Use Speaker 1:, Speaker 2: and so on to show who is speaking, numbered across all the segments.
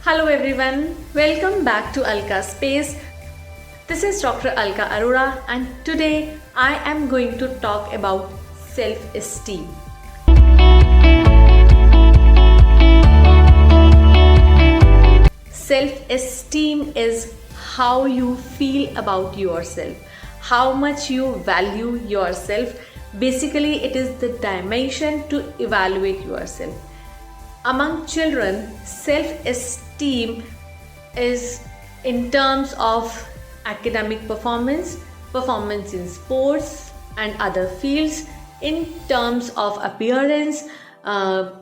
Speaker 1: Hello everyone, welcome back to Alka Space. This is Dr. Alka Arora and today I am going to talk about self-esteem. Self-esteem is how you feel about yourself, how much you value yourself. Basically, it is the dimension to evaluate yourself. Among children, self-esteem is in terms of academic performance, performance in sports and other fields, in terms of appearance,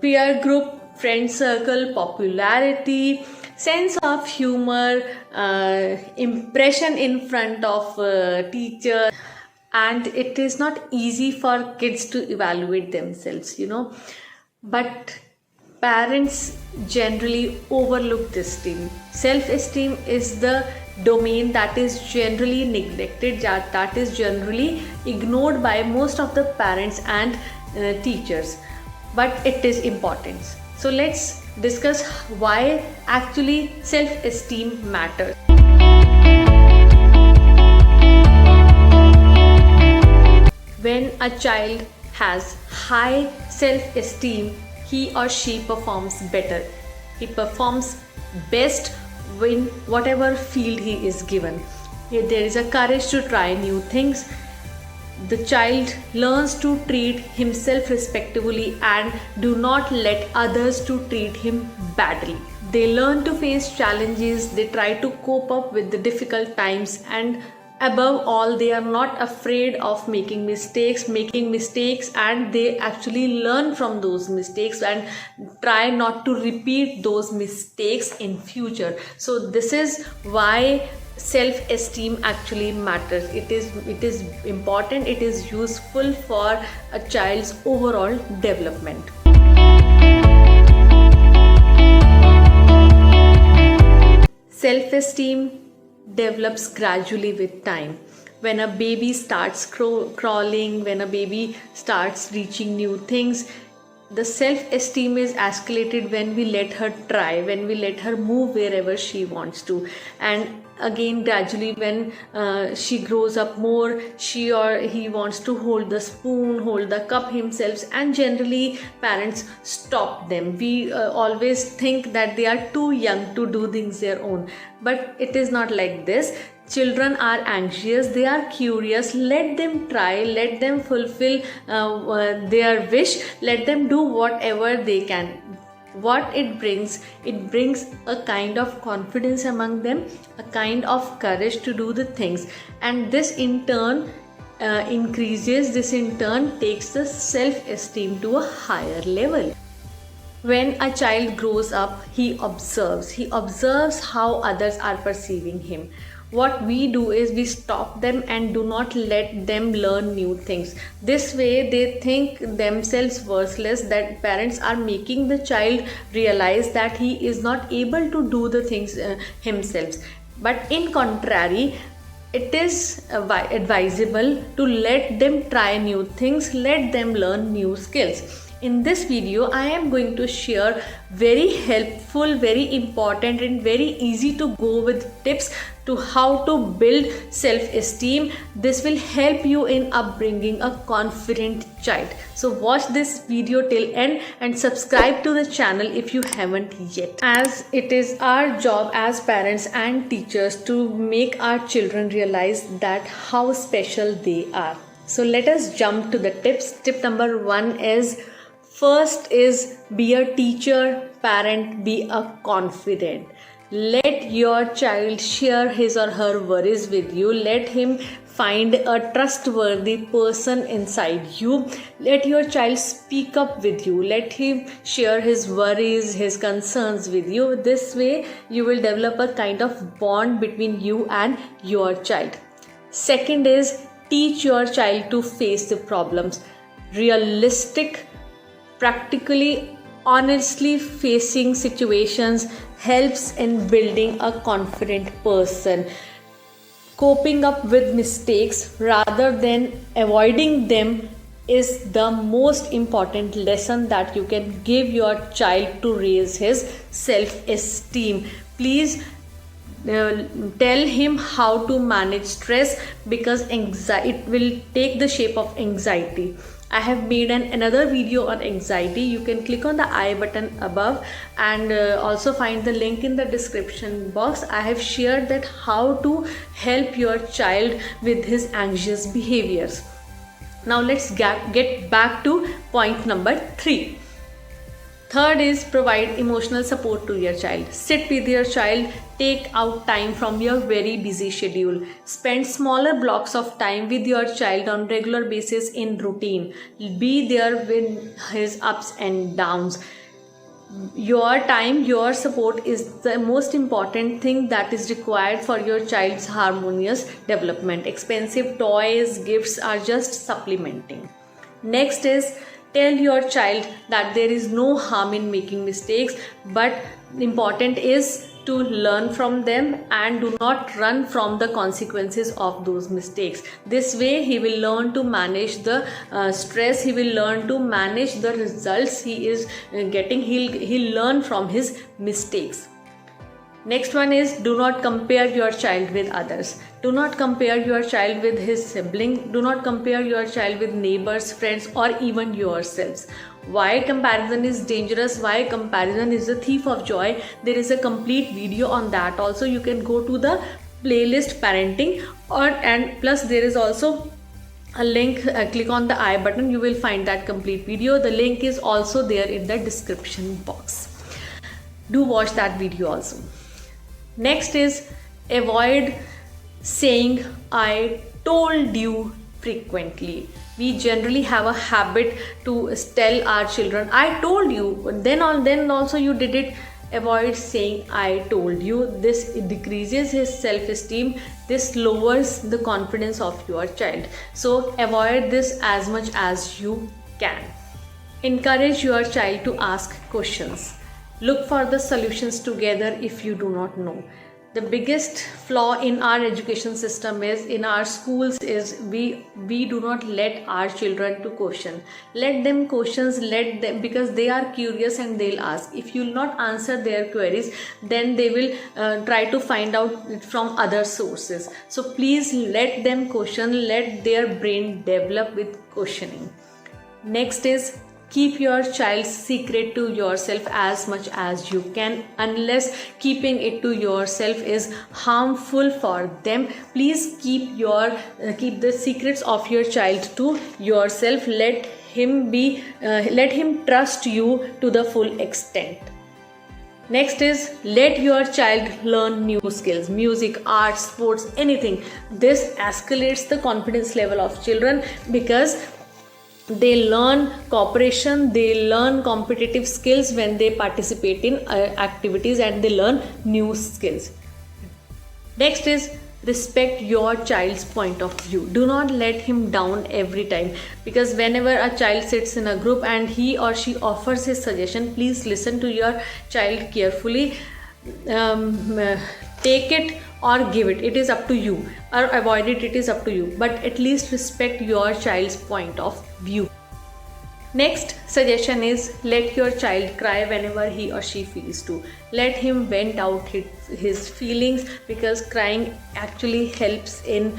Speaker 1: peer group, friend circle, popularity, sense of humor, impression in front of teachers. And it is not easy for kids to evaluate themselves, but parents generally overlook this thing. Self-esteem is the domain that is generally neglected, that is generally ignored by most of the parents and teachers, but it is important. So let's discuss why actually self-esteem matters. When a child has high self-esteem, he or she performs better. He performs best in whatever field he is given. There is a courage to try new things. The child learns to treat himself respectfully and do not let others to treat him badly. They learn to face challenges, they try to cope up with the difficult times, and above all, they are not afraid of making mistakes, and they actually learn from those mistakes and try not to repeat those mistakes in future. So this is why self-esteem actually matters. It is important, it is useful for a child's overall development. Self-esteem develops gradually with time. When a baby starts crawling, when a baby starts reaching new things, the self-esteem is escalated when we let her try, when we let her move wherever she wants to. And again, gradually when she grows up more, she or he wants to hold the spoon, hold the cup himself, and generally parents stop them. We always think that they are too young to do things their own, but it is not like this. Children are anxious, they are curious. Let them try, let them fulfill their wish, let them do whatever they can. What it brings a kind of confidence among them, a kind of courage to do the things, and this in turn increases, this in turn takes the self-esteem to a higher level. When a child grows up, he observes how others are perceiving him. What we do is we stop them and do not let them learn new things. This way they think themselves worthless, that parents are making the child realize that he is not able to do the things himself. But in contrary, it is advisable to let them try new things, let them learn new skills. In this video, I am going to share very helpful, very important and very easy to go with tips to how to build self-esteem. This will help you in upbringing a confident child. So watch this video till end and subscribe to the channel if you haven't yet. As it is our job as parents and teachers to make our children realize that how special they are. So let us jump to the tips. Tip number 1 is, first is be a teacher, parent, be a confident. Let your child share his or her worries with you. Let him find a trustworthy person inside you. Let your child speak up with you. Let him share his worries, his concerns with you. This way you will develop a kind of bond between you and your child. Second is, teach your child to face the problems. Realistic, practically, honestly facing situations helps in building a confident person. Coping up with mistakes rather than avoiding them is the most important lesson that you can give your child to raise his self-esteem. Please tell him how to manage stress, because it will take the shape of anxiety. I have made another video on anxiety. You can click on the I button above and also find the link in the description box. I have shared that how to help your child with his anxious behaviors. Now let's get back to point number 3. Third is provide emotional support to your child. Sit with your child, take out time from your very busy schedule. Spend smaller blocks of time with your child on regular basis in routine. Be there with his ups and downs. Your time, your support is the most important thing that is required for your child's harmonious development. Expensive toys, gifts are just supplementing. Next is tell your child that there is no harm in making mistakes, but important is to learn from them and do not run from the consequences of those mistakes. This way he will learn to manage the stress, he will learn to manage the results he is getting. He'll learn from his mistakes. Next one is do not compare your child with others. Do not compare your child with his sibling. Do not compare your child with neighbors, friends, or even yourselves. Why comparison is dangerous, why comparison is the thief of joy, there is a complete video on that also. You can go to the playlist parenting, and plus there is also a link. Click on the I button, you will find that complete video. The link is also there in the description box. Do watch that video also. Next is avoid saying I told you frequently. We generally have a habit to tell our children I told you, then also you did it. Avoid saying I told you. This decreases his self-esteem. This lowers the confidence of your child. So avoid this as much as you can. Encourage your child to ask questions. Look for the solutions together if you do not know. The biggest flaw in our education system is in our schools is we do not let our children to question. Let them questions, let them, because they are curious and they'll ask. If you will not answer their queries, then they will try to find out from other sources. So please let them question, let their brain develop with questioning. Next is keep your child's secret to yourself as much as you can, unless keeping it to yourself is harmful for them. Please keep the secrets of your child to yourself. Let him trust you to the full extent. Next is let your child learn new skills, music, art, sports, anything. This escalates the confidence level of children because they learn cooperation, they learn competitive skills when they participate in activities, and they learn new skills. Next is respect your child's point of view. Do not let him down every time, because whenever a child sits in a group and he or she offers his suggestion, please listen to your child carefully. Take it or give it, it is up to you, or avoid it, it is up to you, but at least respect your child's point of view. Next suggestion is let your child cry whenever he or she feels to. Let him vent out his feelings, because crying actually helps in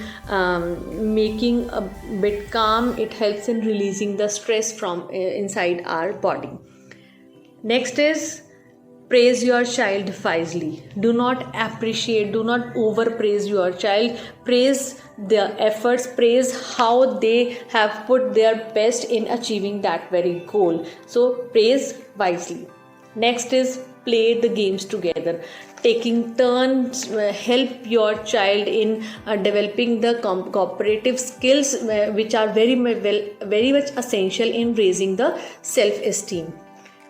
Speaker 1: making a bit calm. It helps in releasing the stress from inside our body. Next is praise your child wisely. Do not overpraise your child. Praise their efforts, praise how they have put their best in achieving that very goal. So praise wisely. Next is play the games together. Taking turns help your child in developing the cooperative skills, which are very much essential in raising the self-esteem.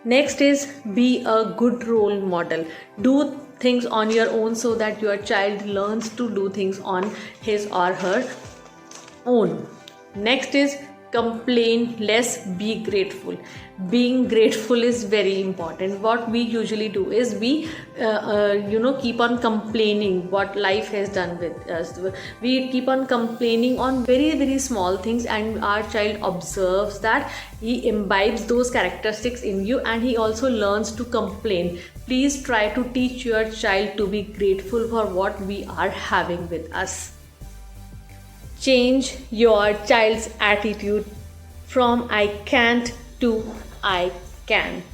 Speaker 1: Next is be a good role model. Do things on your own so that your child learns to do things on his or her own. Next is complain less, be grateful. Being grateful is very important. What we usually do is we keep on complaining what life has done with us. We keep on complaining on very very small things, and our child observes that, he imbibes those characteristics in you, and he also learns to complain. Please try to teach your child to be grateful for what we are having with us. Change your child's attitude from I can't to I can.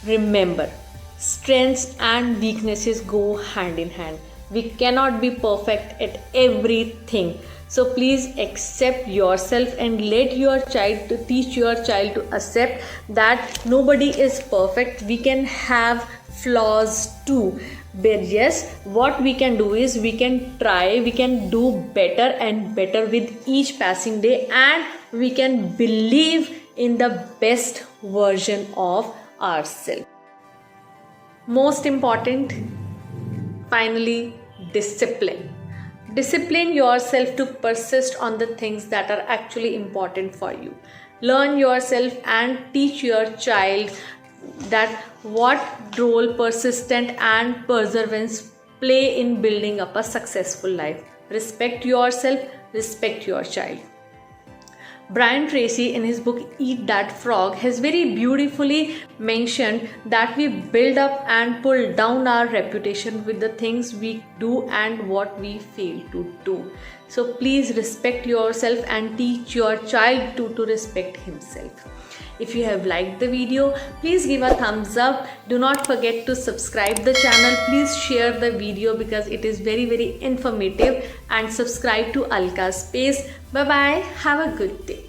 Speaker 1: Remember, strengths and weaknesses go hand in hand. We cannot be perfect at everything. So please accept yourself and let your child to teach your child to accept that nobody is perfect. We can have flaws too. But yes, what we can do is we can try, we can do better and better with each passing day, and we can believe in the best version of ourselves. Most important, finally, discipline. Discipline yourself to persist on the things that are actually important for you. Learn yourself and teach your child that what role persistent and perseverance play in building up a successful life. Respect yourself, respect your child. Brian Tracy, in his book Eat That Frog, has very beautifully mentioned that we build up and pull down our reputation with the things we do and what we fail to do. So please respect yourself and teach your child to respect himself. If you have liked the video, please give a thumbs up. Do not forget to subscribe the channel. Please share the video because it is very very informative, and subscribe to Alka's Space. Bye bye. Have a good day.